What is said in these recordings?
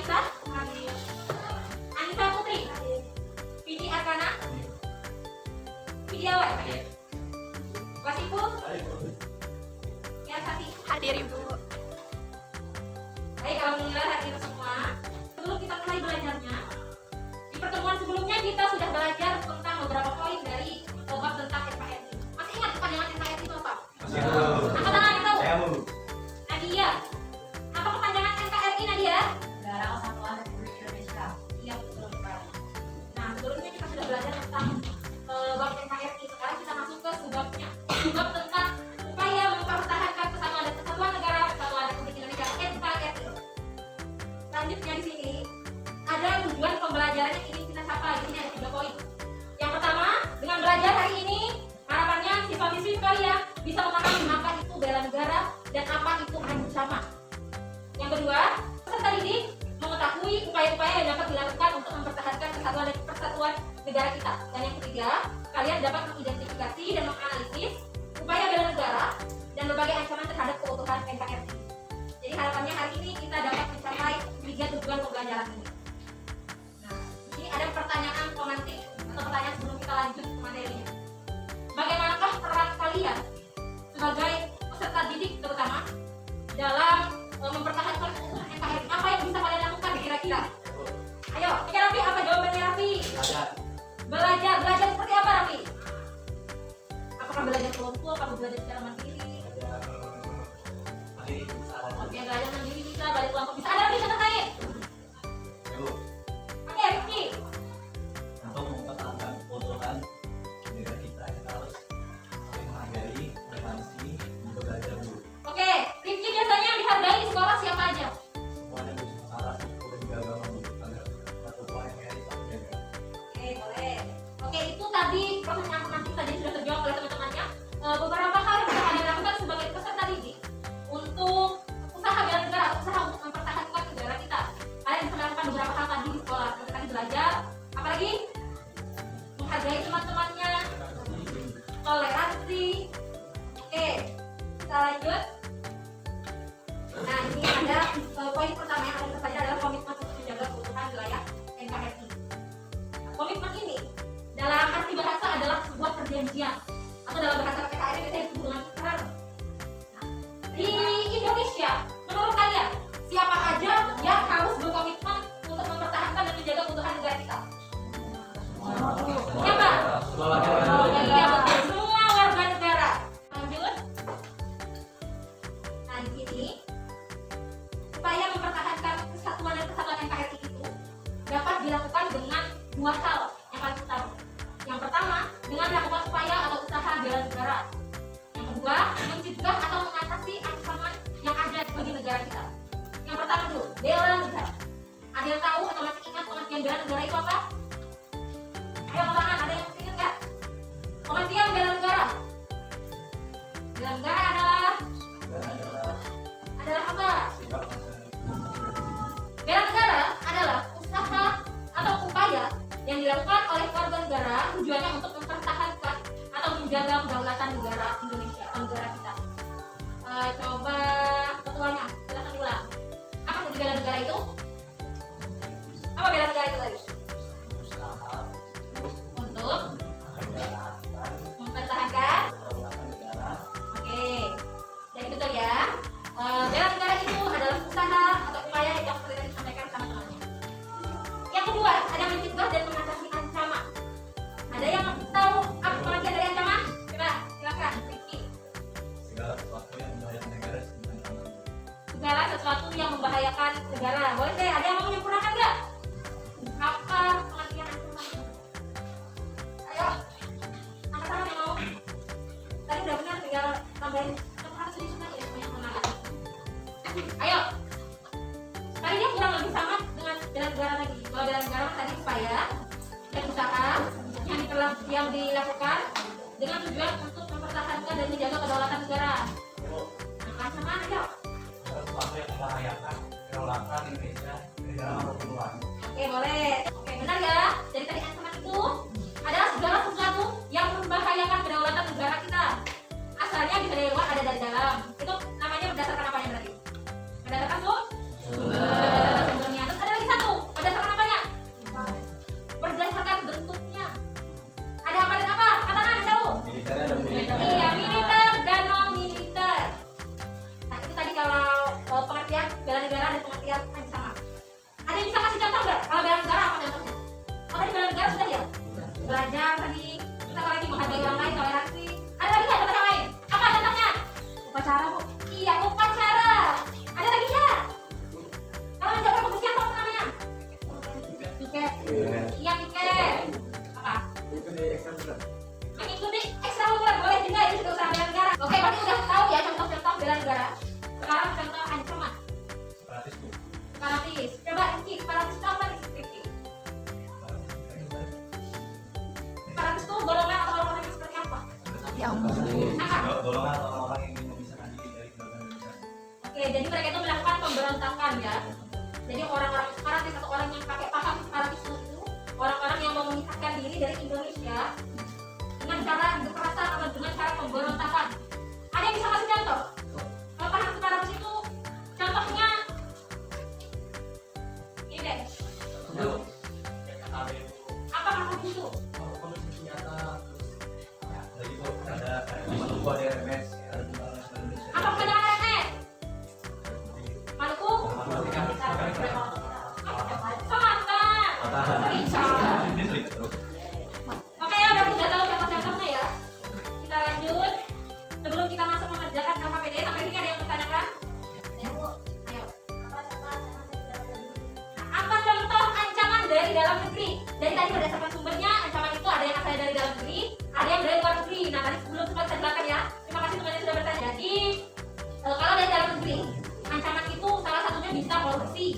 Raisa, Anissa Putri, Vidi Arkana, Widiawan, Wasifu, Yasati. Hadir Ibu. Baik, alhamdulillah hadir semua. Sebelum kita mulai belajarnya, di pertemuan sebelumnya kita sudah belajar tentang beberapa poin dari bab tentang NKRI. Masih ingat kepanjangan NKRI itu apa? Angkat tangan yang tahu. Nadia. Apa kepanjangan NKRI, Nadia? Negara Kesatuan Republik Indonesia. Iya, betul sekali. Nah, sebelumnya kita sudah belajar tentang bab NKRI. Sekarang kita masuk ke subbabnya. Subbab tentang upaya mempertahankan kesatuan dan kesatuan negara Kesatuan Republik Indonesia NKRI. Selanjutnya di sini ada tujuan pembelajaran yang ingin kita capai. Di sini ada 3 poin. Yang pertama, dengan belajar hari ini, harapannya siswa-siswi kalian bisa memahami apa itu bela negara dan apa itu ancaman. Yang kedua, peserta didik mengetahui upaya-upaya yang dapat dilakukan untuk mempertahankan kesatuan dan persatuan negara kita. Dan yang ketiga, kalian dapat mengidentifikasi dan menganalisis upaya bela negara dan berbagai ancaman terhadap keutuhan NKRI. Jadi harapannya hari ini kita dapat mencapai 3 tujuan pembelajaran ini. Nah, ini ada pertanyaan pemantik atau pertanyaan sebelum kita lanjut ke materinya. Bagaimanakah peran kalian sebagai peserta didik terutama dalam mempertahankan keutuhan NKRI? Apa yang bisa kalian lakukan kira-kira? Ayo, ini Raffi, apa jawabannya Raffi? Belajar. Belajar seperti apa Raffi? Apakah belajar kelompok atau belajar secara mandiri? Oke, belajar mandiri bisa, belajar kelompok bisa. Ada lagi yang terkait? Oke, Rifki. Untuk mempertahankan keutuhan negara kita harus saling menghargai, toleransi, juga belajar dulu. Oke, Rifki biasanya yang dihargai di sekolah siapa aja? Semuanya bersalah suku dan juga agama agar keutuhan NKRI tetap terjaga. Oke, boleh. Oke, itu tadi pertanyaan pemantik tadi sudah terjawab oleh teman-temannya. Beberapa hal yang bisa kalian lakukan sebagai peserta didik untuk usaha bela negara, usaha untuk mempertahankan negara kita. Kalian bisa melakukan beberapa hal tadi di sekolah. Seperti tadi belajar, apalagi menghargai teman-temannya, toleransi. Oke, kita lanjut. Nah, ini ada poin pertama yang ada saja adalah komitmen untuk menjaga keutuhan wilayah NKRI. Nah, komitmen ini dalam arti bahasa adalah sebuah perjanjian atau dalam bahasa PKRI biasanya disebut dengan ikrar. Nah, di Indonesia, menurut kalian siapa aja yang harus berkomitmen untuk mempertahankan dan menjaga keutuhan negara kita? Siapa? Iya, betul. Semua warga negara. Lanjut. Nah, di sini upaya mempertahankan kesatuan dan kesatuan NKRI itu dapat dilakukan dengan 2 hal yang paling utama. Yang pertama, dengan melakukan upaya atau usaha bela negara. Yang kedua, mencegah atau mengatasi ancaman yang ada bagi negara kita. Yang pertama dulu, bela negara. Ada yang tahu atau masih ingat pengertian bela negara itu apa? Ayo tangan, ada yang masih ingat nggak? Pengertian bela negara. Bela negara adalah apa? Bela negara adalah usaha atau upaya yang dilakukan oleh warga negara tujuannya untuk mempertahankan atau menjaga kedaulatan negara Indonesia atau negara kita. Coba ketuanya, silakan diulang. Apa arti bela negara itu? Apa bela negara itu tadi? Untuk mempertahankan. Oke, jadi betul ya. Bela negara itu adalah usaha atau upaya yang seperti tadi disampaikan sama temannya. Yang kedua, ada mencegah dan mengatasi ancaman. Ada yang tahu apa pengertian dari ancaman? Coba, silakan, Rifki. Segala sesuatu yang membahayakan negara sebenarnya. Segala sesuatu yang membahayakan negara. Boleh deh, ada yang mau menyempurnakan nggak? Apa pengertian ancaman? Ayo, angkat tangan yang mau. Tadi udah benar, tinggal tambahin satu sedikit lagi ya, banyak mengalir. Ayo. Tadi dia kurang lebih sama dengan bela negara tadi. Kalau bela negara tadi upaya dan usaha yang dilakukan dengan tujuan untuk mempertahankan dan menjaga kedaulatan negara. Nah, ancaman aja. Sesuatu yang membahayakan kedaulatan Indonesia negara maupun luar. Oke, boleh. Oke, benar ya. Jadi tadi ancaman itu adalah segala sesuatu yang membahayakan kedaulatan negara kita. Asalnya bisa dari luar, ada dari dalam. Itu namanya berdasarkan apa yang berarti? Berdasarkan sumbernya. Terus ada belajar tadi. Terus apa lagi? Menghargai orang lain, toleransi. Ada lagi nggak contoh lain? Apa contohnya? Upacara, Bu. Iya, upacara. Ada lagi nggak? Kalau menjaga kebersihan apa namanya? Piket. Iya, piket. Apa? Mengikuti ekstrakurikuler boleh juga, itu juga usaha bela negara. Oke, berarti udah tahu ya contoh-contoh bela negara. Sekarang contoh ancaman. Separatis Bu. Separatis. Coba Rizky, separatis itu apa nih, Rizky? Separatis itu golongan atau orang-orang yang seperti apa? Apa? Golongan orang-orang yang ingin memisahkan diri dari kedaulatan Indonesia. Oke, jadi mereka itu melakukan pemberontakan ya. Jadi orang-orang separatis atau orang yang pakai paham separatisme itu orang-orang yang mau memisahkan diri dari Indonesia dengan cara kekerasan atau dengan cara pemberontakan. Ada yang bisa kasih contoh? Kalau paham separatis itu contohnya ini deh. Apa maksud itu? Jadi itu ada Maluku, ada RMS, ada Tentara Nasional Indonesia. Apa kepanjangan RMS? Maluku? Selatan. Bisa. Ini cerita terus. Oke ya, udah tahu contoh-contohnya ya. Kita lanjut. Sebelum kita masuk mengerjakan LKPD, sampai ini ada yang bertanyakan? Ayo. Apa contoh ancaman dari dalam negeri? Dari tadi berdasarkan sumbernya, ancaman itu ada yang asalnya dari dalam negeri, ada yang dari luar negeri. Nah, tadi sebelum sempat saya jelaskan ya. Terima kasih teman-teman yang sudah bertanya. Jadi, kalau dari dalam negeri, ancaman itu salah satunya bisa korupsi.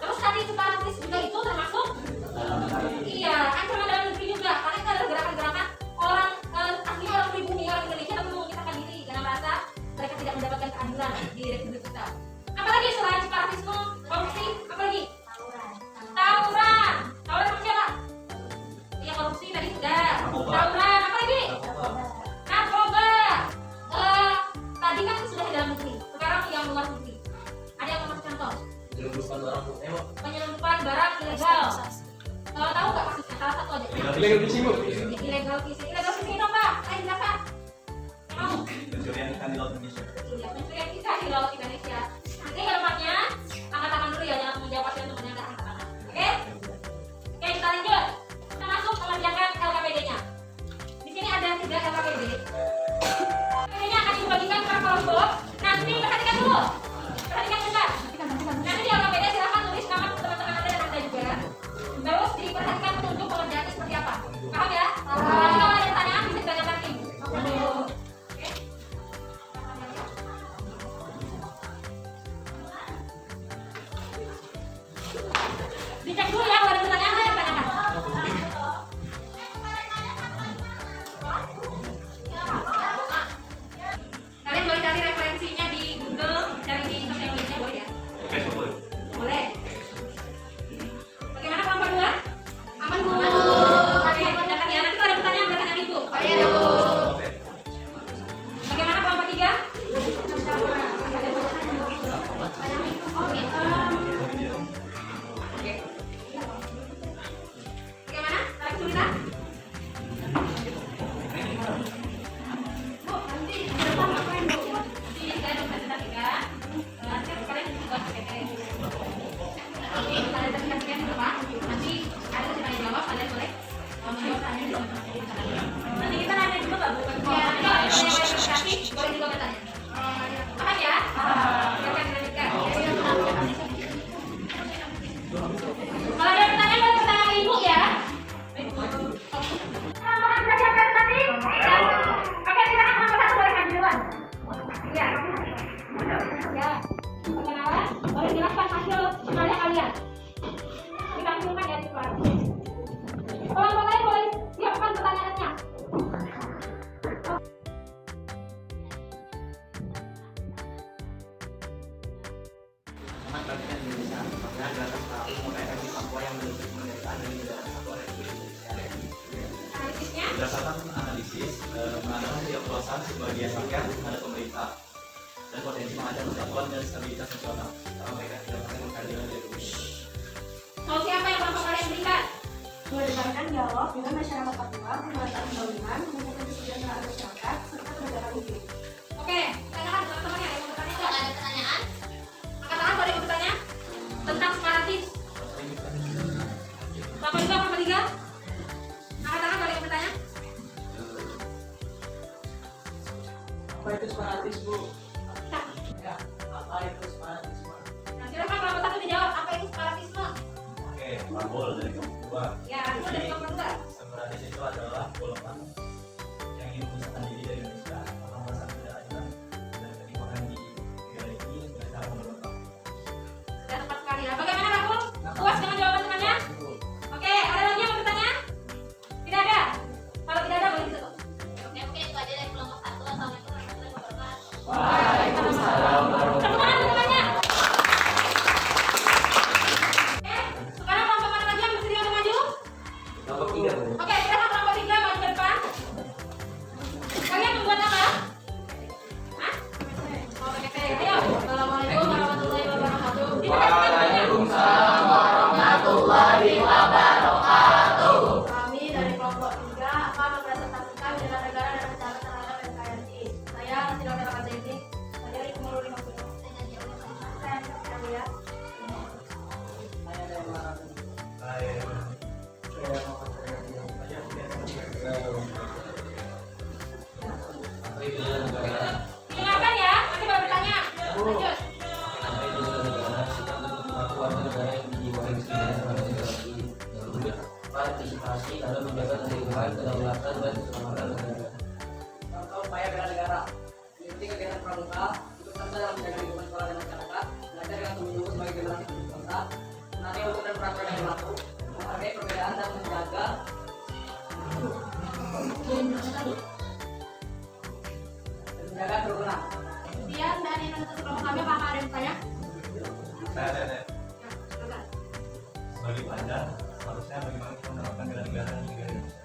Terus tadi separatis juga itu termasuk iya, ancaman dalam negeri juga. Karena itu adalah gerakan-gerakan orang asli orang pribumi, orang Indonesia tapi mau memisahkan diri karena merasa mereka tidak mendapatkan keadilan di republik kita. Apalagi selain separatisme, korupsi, apalagi? Tawuran. Tawuran sama siapa? Iya, korupsi tadi sudah. Tawuran, apa lagi? Narkoba. Tadi kan sudah di dalam negeri. Sekarang yang luar negeri. Ada yang mau kasih contoh? Penyelundupan barang ilegal. Tahu nggak kasusnya? Salah satu aja. Illegal fishing Bu. Ilegal fishing. Ilegal fishing dong Pak. Ayo jelaskan. Mau? Pencurian ikan di laut Indonesia. Iya, pencurian ikan di laut Indonesia. Nanti ke depannya angkat tangan dulu ya, jangan menjawab pasien temannya nggak angkat tangan. Oke? Oke, kita lanjut. Kita masuk mengerjakan LKPD-nya. Di sini ada 3 LKPD. LKPD-nya akan dibagikan per kelompok. Nanti perhatikan dulu. Perhatikan bentar. Nanti di LKPD silahkan tulis nama teman-teman Anda dan Anda juga. Terus diperhatikan petunjuk pengerjaannya seperti apa. Paham ya? Nanti kalau ada pertanyaan bisa ditanyakan tim. Oke? Dicek dulu ya, kalau ada pertanyaan saya tanyakan. Kalian boleh cari referensinya di Google, cari di sosial media boleh ya? Boleh. Bagaimana kelompok 2? Aman Bu? Oke, kerjakan ya. Nanti kalau ada pertanyaan bertanya Ibu. Bagaimana kelompok 3? Oke. Bagaimana? Ada kesulitan? Bu, nanti di depan ngapain Bu? Nanti saya ada presentasikan. Nanti kalian juga pakai Oke, kalian presentasikan di depan. Nanti ada tanya jawab, kalian boleh menjawab tanya di depan. Nanti kita nanya juga Pak Bu. Nanti kalau ada yang mau presentasi, boleh juga bertanya. Paham ya? Silakan dilanjutkan. Kalau ada pertanyaan, boleh bertanya ke Ibu ya. Apakah sudah siap presentasi? Oke, silakan nomor 1 boleh maju duluan. Ya. Ya. Perkenalan, boleh jelaskan hasil karya kalian. Ditampilkan ya di kelas. Kelompok lain boleh siapkan pertanyaannya. Analisisnya? Berdasarkan analisis, mengenai tiap perusahaan sebagian rakyat ada pemerintah dan potensi mengancam persatuan dan stabilitas nasional karena mereka tidak mendapatkan keadilan dari Indonesia. Solusi apa yang kelompok kalian berikan? Mengedepankan dialog dengan masyarakat Papua, pemerataan pembangunan, meningkatkan kesejahteraan masyarakat, serta penegakan hukum. Oke, tanyakan teman-teman yang mau bertanya. Kalau ada pertanyaan, angkat tangan boleh bertanya tentang separatis. Bapak juga, Bapak 3. Angkat tangan boleh simbol dari kelompok 2. Ya, aku dari kelompok 2. Separatis itu adalah golongan yang ingin memisahkan diri dari Indonesia karena merasa tidak adil dan ketimpangan di negara ini dengan cara memberontak. Sudah tepat sekali ya. Bagaimana Rahul? Puas dengan jawaban temannya? Oke, ada lagi yang mau bertanya? Tidak ada? Kalau tidak ada boleh ditutup. Oke, itu aja dari kelompok 1. Assalamualaikum warahmatullahi wabarakatuh. Waalaikumsalam. Tepuk tangan untuk temannya. Sekarang kelompok mana lagi yang bersedia untuk maju? Kelompok 3, Bu. Oke, silakan kelompok 3 maju ke depan. Kalian membuat apa? Hah? Oh, pakai T. Ayo. Assalamualaikum warahmatullahi wabarakatuh. Waalaikumsalam warahmatullahi wabarakatuh. Kami dari kelompok 3 akan mempresentasikan bela negara dan rencana terhadap NKRI. Saya tidak ada kata ini. Saya dari Kumulu 50. Saya yang ya. Dengarkan ya, nanti baru bertanya. Lanjut. Partisipasi dalam menjaga kehidupan, kedaulatan dan keselamatan negara. Contoh upaya bela negara, mengikuti kegiatan pramuka, ikut serta dalam menjaga lingkungan sekolah dan masyarakat, belajar dengan pemilu sebagai generasi penerus bangsa, menaati hukum dan peraturan yang berlaku, menghargai perbedaan dan menjaga kerukunan. Sekian dari presentasi kelompok kami. Apakah ada yang bertanya? Saya Ya, silakan. sebagai pelajar, harusnya bagaimana kita menerapkan bela negara di negara Indonesia.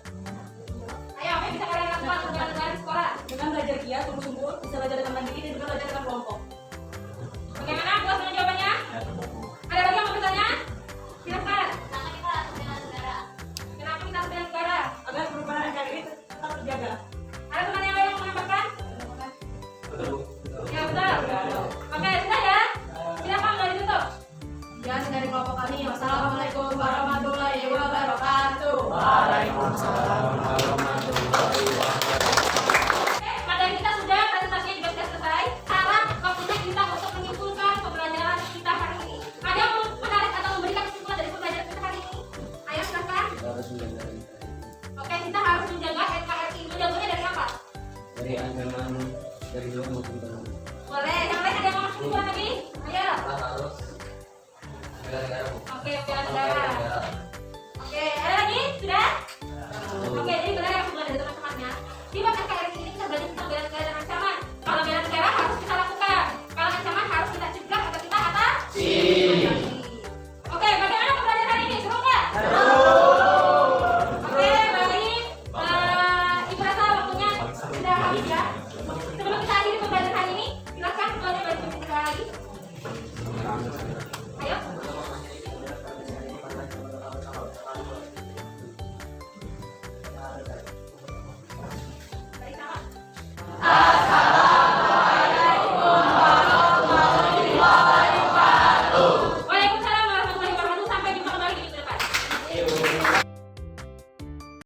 Ayo, apa yang bisa kalian lakukan untuk bela negara di sekolah? Dengan belajar giat, sungguh-sungguh, bisa belajar dengan mandiri dan juga belajar dengan kelompok. Bagaimana? Puas dengan jawabannya? Ya, cukup, Bu. Ada lagi yang mau bertanya? Silakan. Kenapa kita harus bela negara? Kenapa kita harus bela negara? Agar perubahan NKRI tetap terjaga. Ada teman yang lain yang mau menambahkan? Betul, Bu. Ya, betul. Oke, sudah ya? Silakan, boleh ditutup. Sekian dari kelompok kami. Wassalamualaikum warahmatullahi wabarakatuh. Waalaikumsalam warahmatullahi wabarakatuh. Oke, materi kita sudah, presentasinya juga sudah selesai. Sekarang waktunya kita untuk menyimpulkan pembelajaran kita hari ini. Ada yang mau menarik atau memberikan kesimpulan dari pembelajaran kita hari ini? Ayo, silakan. Kita harus menjaga Oke, kita harus menjaga NKRI. Menjaganya dari apa? dari ancaman dari luar maupun dalam. Boleh, yang lain ada yang mau kesimpulan lagi? Ayo. Kita harus bela negara, Bu. Oke, bela negara. Oke, ada lagi? Sudah? Oke, jadi benar yang